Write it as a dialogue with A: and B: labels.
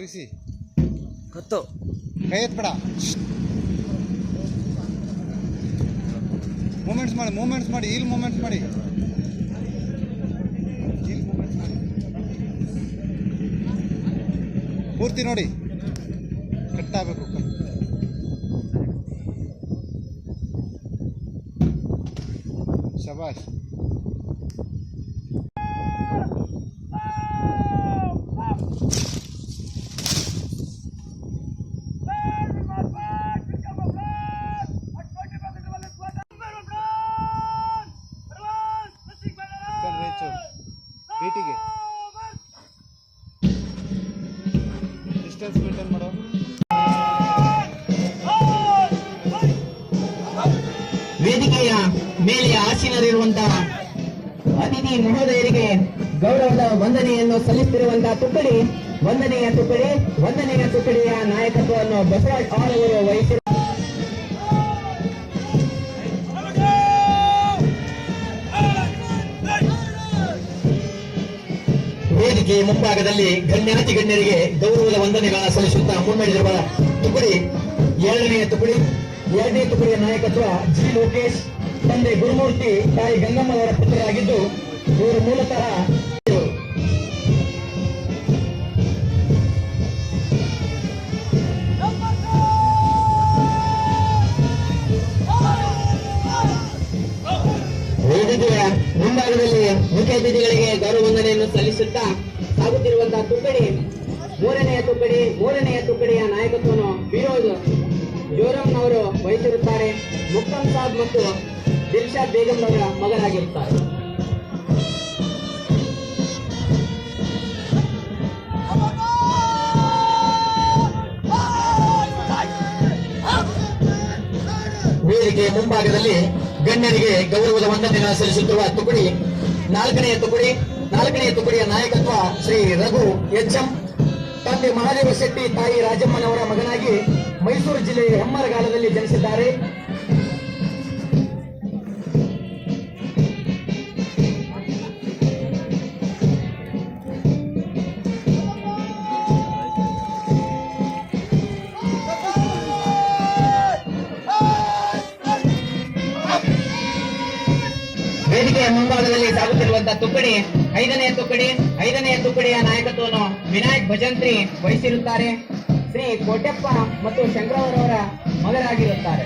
A: ತಿರುಗಿಸಿ
B: ಕತ್ತು
A: ಕೈ ಎತ್ಬೇಡ. ಮೂಮೆಂಟ್ಸ್ ಮಾಡಿ ಇಲ್ಲಿ ಮೂಮೆಂಟ್ಸ್ ಮಾಡಿ ಪೂರ್ತಿ ನೋಡಿ. ಕಟ್ಟಾಗಬೇಕು. ಶಬಾಷ್. ಪೀಟಿಗೆ ಡಿಸ್ಟೆನ್ಸ್ ಮೇಂಟೈನ್ ಮಾಡೋ.
C: ವೇದಿಕೆಯ ಮೇಲೆ ಆಸೀನರಿರುವಂತಹ ಅತಿಥಿ ಮಹೋದಯರಿಗೆ ಗೌರವದ ವಂದನೆಯನ್ನು ಸಲ್ಲಿಸುತ್ತಿರುವಂತಹ ತುಕಡಿ ಒಂದನೆಯ ತುಕಡಿಯ ನಾಯಕತ್ವವನ್ನು ಬಸವರಾಜ್ ಆರ್ ಅವರು ವಹಿಸಿರುವ ವೇದಿಕೆ ಮುಂಭಾಗದಲ್ಲಿ ಗಣ್ಯಾತಿ ಗಣ್ಯರಿಗೆ ಗೌರವದ ವಂದನೆಗಳನ್ನು ಸಲ್ಲಿಸುತ್ತಾ ಮುನ್ನಡೆದಿರುವ ತುಕಡಿ ಎರಡನೇ ತುಕಡಿಯ ನಾಯಕತ್ವ ಜಿ ಲೋಕೇಶ್, ತಂದೆ ಗುರುಮೂರ್ತಿ, ತಾಯಿ ಗಂಗಮ್ಮನವರ ಪುತ್ರರಾಗಿದ್ದು ಇವರು ಮೂಲತಃ ವೇದಿಕೆಯ ಮುಂಭಾಗದಲ್ಲಿ ಮುಖ್ಯ ಅತಿಥಿಗಳಿಗೆ ಗೌರವ ವಂದನೆಯನ್ನು ಸಲ್ಲಿಸುತ್ತಾ ಸಾಗುತ್ತಿರುವಂತಹ ತುಕಡಿ ಮೂರನೆಯ ತುಕಡಿಯ ನಾಯಕತ್ವವನ್ನು ಫಿರೋಜ್ ಜೋರಂನವರು ವಹಿಸಿರುತ್ತಾರೆ. ಮುಕ್ತಮ್ ಸಾಬ್ ಮತ್ತು ದಿಲ್ಶಾದ್ ಬೇಗಂ ಅವರ ಮಗನಾಗಿರುತ್ತಾರೆ. ವೇದಿಕೆ ಮುಂಭಾಗದಲ್ಲಿ ಗಣ್ಯರಿಗೆ ಗೌರವದ ವಂದನೆಯನ್ನು ಸಲ್ಲಿಸುತ್ತಿರುವ ತುಕಡಿ ನಾಲ್ಕನೆಯ ತುಕಡಿಯ ನಾಯಕತ್ವ ಶ್ರೀ ರಘು ಎಚ್ಎಂ, ತಂದೆ ಮಹಾದೇವ ಶೆಟ್ಟಿ, ತಾಯಿ ರಾಜಮ್ಮನವರ ಮಗನಾಗಿ ಮೈಸೂರು ಜಿಲ್ಲೆಯ ಹೆಮ್ಮರಗಾಲದಲ್ಲಿ ಜನಿಸಿದ್ದಾರೆ. ವೇದಿಕೆಯ ಮುಂಭಾಗದಲ್ಲಿ ಸಾಗುತ್ತಿರುವಂತಹ ತುಕಡಿ ಐದನೆಯ ತುಕಡಿಯ ನಾಯಕತ್ವವನ್ನು ವಿನಾಯಕ್ ಭಜಂತ್ರಿ ವಹಿಸಿರುತ್ತಾರೆ. ಶ್ರೀ ಕೋಟೆಪ್ಪ ಮತ್ತು ಶಂಕರವರವರ ಮಗರಾಗಿರುತ್ತಾರೆ.